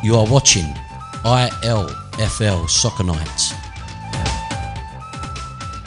You are watching ILFL Soccer Nights.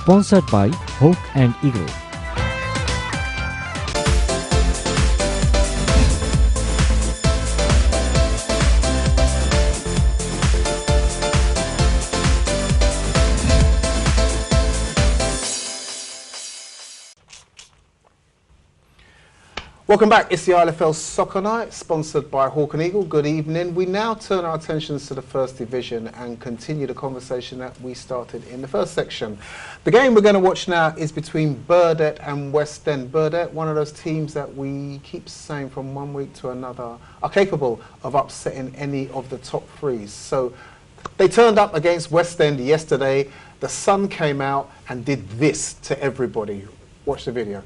Sponsored by Hawk and Eagle. Welcome back. It's the ILFL Soccer Night, sponsored by Hawk and Eagle. Good evening. We now turn our attentions to the First Division and continue the conversation that we started in the first section. The game we're going to watch now is between Burdett and West End. Burdett, one of those teams that we keep saying from one week to another, are capable of upsetting any of the top threes. So they turned up against West End yesterday. The sun came out and did this to everybody. Watch the video.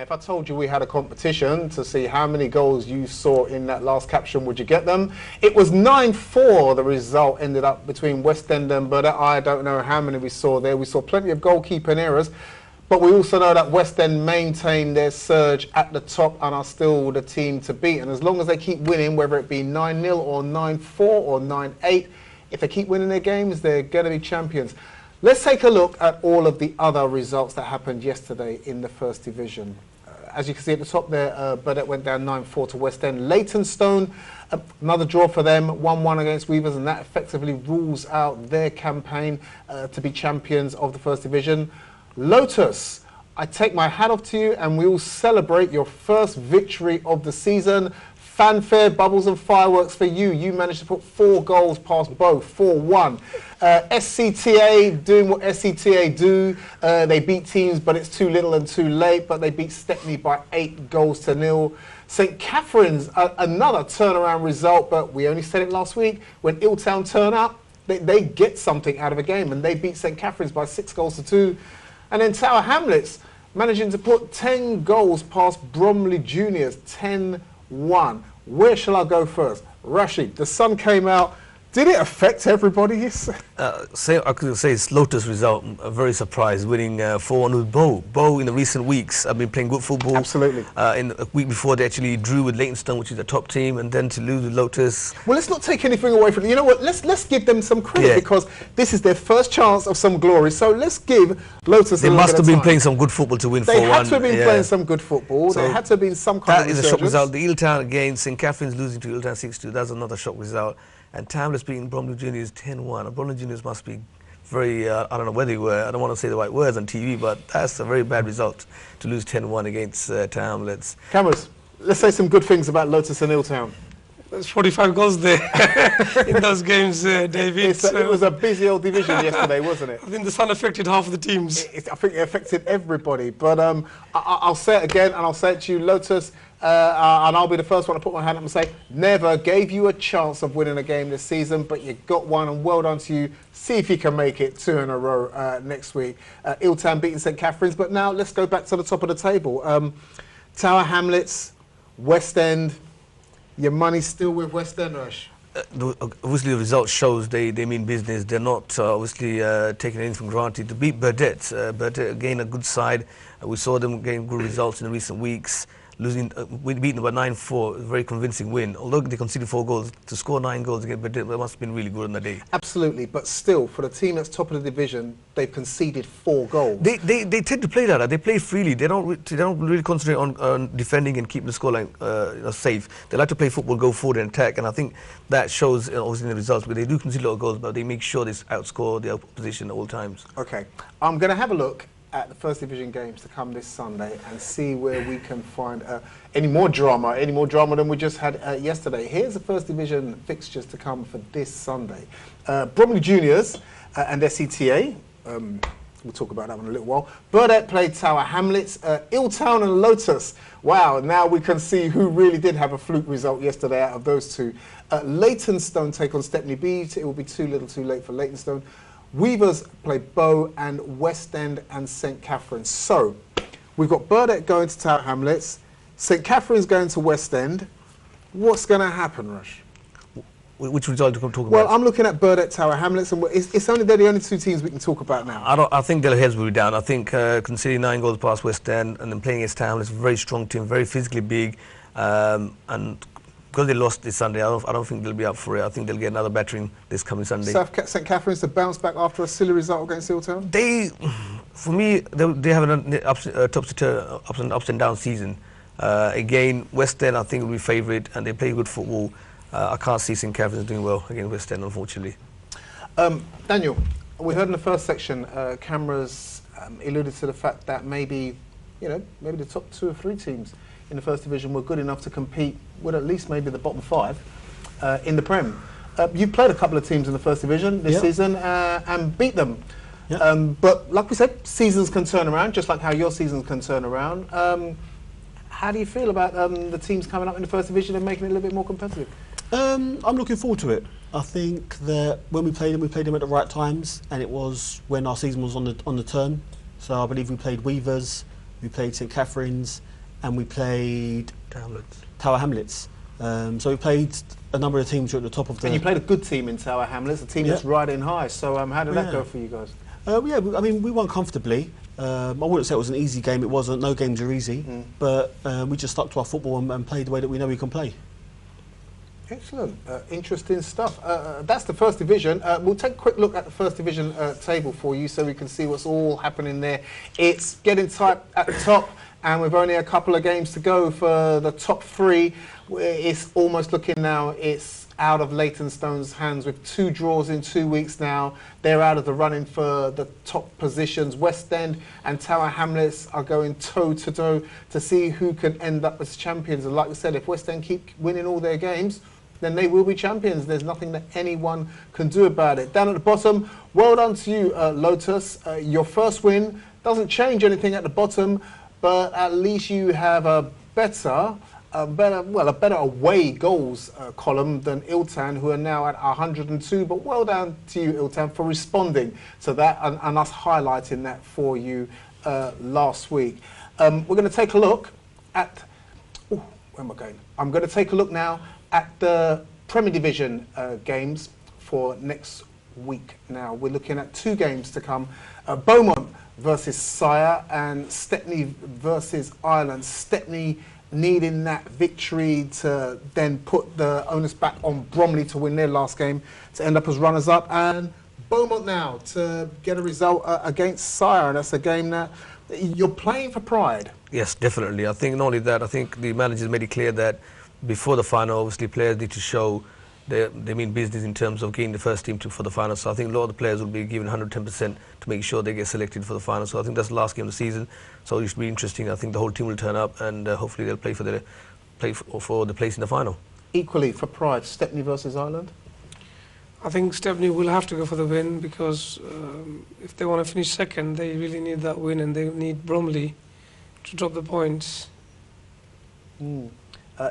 if I told you we had a competition to see how many goals you saw in that last caption, would you get them? It was 9-4. The result ended up between West End and Burdett. I don't know how many we saw there. We saw plenty of goalkeeping errors. But we also know that West End maintain their surge at the top and are still the team to beat. And as long as they keep winning, whether it be 9-0 or 9-4 or 9-8, if they keep winning their games, they're going to be champions. Let's take a look at all of the other results that happened yesterday in the First Division. As you can see at the top there, Burdett went down 9-4 to West End. Leytonstone, another draw for them, 1-1 against Weavers, and that effectively rules out their campaign to be champions of the First Division. Lotus, I take my hat off to you, and we will celebrate your first victory of the season. Fanfare, bubbles and fireworks for you. You managed to put 4 goals past both, 4-1. SCTA doing what SCTA do. They beat teams, but it's too little and too late. But they beat Stepney by 8-0. St Catherine's, another turnaround result, but we only said it last week. When Illtown turn up, they get something out of a game, and they beat St Catherine's by 6-2. And then Tower Hamlets managing to put 10 goals past Bromley Juniors, 10-1. Where shall I go first? Rashid, the sun came out. Did it affect everybody? I could say it's Lotus result. Very surprised, winning 4-1 with Bow. Bow in the recent weeks have been playing good football. Absolutely. In a week before they actually drew with Leytonstone, which is the top team, and then to lose with Lotus. Well, let's not take anything away from it. You know what? Let's give them some credit because this is their first chance of some glory. So let's give Lotus. They must have been playing some good football to win 4-1. They had to have been playing some good football. So there had to have been some kind of resurgence. That is a shock result. The Illtown against St Catherine's losing to Illtown 6-2. That's another shock result. And Tamless beating Bromley Juniors 10-1. Bromley Juniors must be very, I don't know where they were. I don't want to say the right words on TV, but that's a very bad result to lose 10-1 against Tamlets. Cameras, let's say some good things about Lotus and Illtown. There's 45 goals there in those games, David. It was a busy old division yesterday, wasn't it? I think the sun affected half of the teams. I think it affected everybody. But I'll say it again, and I'll say it to you, Lotus, and I'll be the first one to put my hand up and say, never gave you a chance of winning a game this season, but you got one, and well done to you. See if you can make it 2 in a row next week. Illtown beating St Catherine's, but now let's go back to the top of the table. Tower Hamlets, West End. Your money's still with West End, Rush? Obviously, the result shows they mean business. They're not obviously taking anything for granted. To beat Burdett, Burdett again a good side. We saw them getting good results in the recent weeks. We beat them by 9-4, a very convincing win. Although they conceded 4 goals, to score 9 goals against Burdett, that must have been really good on the day. Absolutely, but still, for the team that's top of the division, they've conceded 4 goals. They tend to play like that. They play freely. They don't really concentrate on defending and keeping the scoreline safe. They like to play football, go forward and attack, and I think that shows obviously in the results. But they do concede a lot of goals, but they make sure they outscore the opposition at all times. Okay, I'm going to have a look at the First Division games to come this Sunday and see where we can find any more drama than we just had yesterday. Here's the First Division fixtures to come for this Sunday. Bromley Juniors and SCTA. We'll talk about that one in a little while. Burdett played Tower Hamlets. Illtown and Lotus. Wow, now we can see who really did have a fluke result yesterday out of those two. Leytonstone take on Stepney B. It will be too little too late for Leytonstone. Weavers play Bow and West End and St Catherine's. So, we've got Burdett going to Tower Hamlets, St Catherine's going to West End. What's going to happen, Rush? Which result are you talking about? Well, I'm looking at Burdett, Tower Hamlets, and they're the only 2 teams we can talk about now. I think their heads will be down. I think conceding 9 goals past West End and then playing against Tower Hamlets, a very strong team, very physically big, and because they lost this Sunday, I don't think they'll be up for it. I think they'll get another battering this coming Sunday. St Catherine's to bounce back after a silly result against Illtown? For me, they have an ups and down season. Again, West End I think will be favourite, and they play good football. I can't see St Catherine's doing well against West End, unfortunately. Daniel, we heard in the first section, cameras alluded to the fact that maybe the top 2 or 3 teams in the First Division were good enough to compete with at least maybe the bottom 5 in the Prem. You've played a couple of teams in the First Division this season and beat them. But like we said, seasons can turn around, just like how your seasons can turn around. How do you feel about the teams coming up in the First Division and making it a little bit more competitive? I'm looking forward to it. I think that when we played them at the right times, and it was when our season was on the turn. So I believe we played Weavers, we played St Catherine's, and we played Hamlets. Tower Hamlets. So we played a number of teams who are at the top of the... And you played a good team in Tower Hamlets, a team that's riding high. So how did that go for you guys? Yeah, I mean, we won comfortably. I wouldn't say it was an easy game. It wasn't. No games are easy. But we just stuck to our football and played the way that we know we can play. Excellent. Interesting stuff. That's the first division. We'll take a quick look at the first division table for you so we can see what's all happening there. It's getting tight at the top, and we've only a couple of games to go for the top three. It's almost looking now, it's out of Leytonstone's hands with 2 draws in 2 weeks now. They're out of the running for the top positions. West End and Tower Hamlets are going toe-to-toe to see who can end up as champions. And like I said, if West End keep winning all their games, then they will be champions. There's nothing that anyone can do about it. Down at the bottom, well done to you, Lotus. Your first win doesn't change anything at the bottom, but at least you have a better away goals column than Iltan, who are now at 102. But well done to you, Iltan, for responding to that and us highlighting that for you last week. We're going to take a look at... where am I going? I'm going to take a look now at the Premier Division games for next week. Now, we're looking at 2 games to come. Beaumont versus Sire and Stepney versus Ireland. Stepney needing that victory to then put the onus back on Bromley to win their last game to end up as runners-up, and Beaumont now to get a result against Sire, and that's a game that you're playing for pride. Yes, definitely. I think not only that, I think the managers made it clear that before the final, obviously players need to show they mean business in terms of getting the first team for the final. So I think a lot of the players will be given 110% to make sure they get selected for the final. So I think that's the last game of the season. So it should be interesting. I think the whole team will turn up, and hopefully they'll play for the place in the final. Equally for pride, Stepney versus Ireland. I think Stepney will have to go for the win because if they want to finish second, they really need that win, and they need Bromley to drop the points.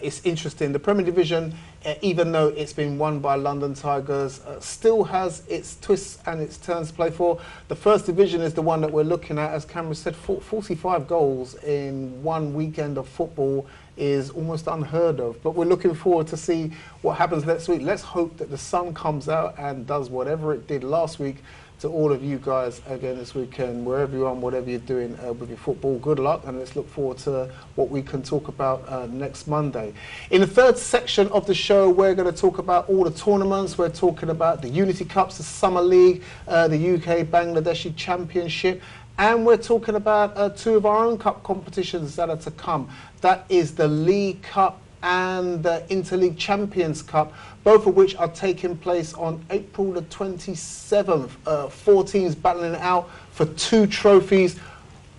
It's interesting. The Premier Division, even though it's been won by London Tigers, still has its twists and its turns to play for. The First Division is the one that we're looking at. As Cameron said, 45 goals in one weekend of football is almost unheard of. But we're looking forward to see what happens next week. Let's hope that the sun comes out and does whatever it did last week to all of you guys again this weekend, wherever you are, whatever you're doing with your football. Good luck, and let's look forward to what we can talk about next Monday. In the third section of the show, we're going to talk about all the tournaments. We're talking about the Unity Cups, the Summer League, the UK Bangladeshi Championship, and we're talking about 2 of our own cup competitions that are to come. That is the League Cup and the Interleague Champions Cup, both of which are taking place on April the 27th. 4 teams battling it out for 2 trophies.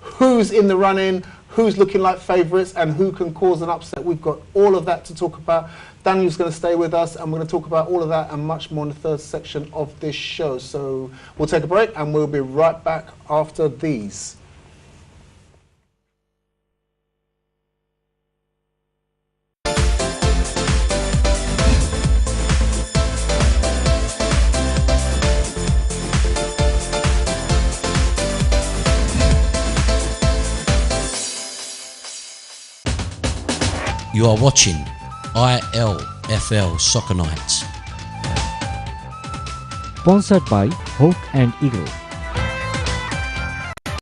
Who's in the running, who's looking like favourites, and who can cause an upset? We've got all of that to talk about. Daniel's going to stay with us, and we're going to talk about all of that and much more in the third section of this show. So we'll take a break, and we'll be right back after these. You are watching ILFL Soccer Nights. Sponsored by Hawk and Eagle.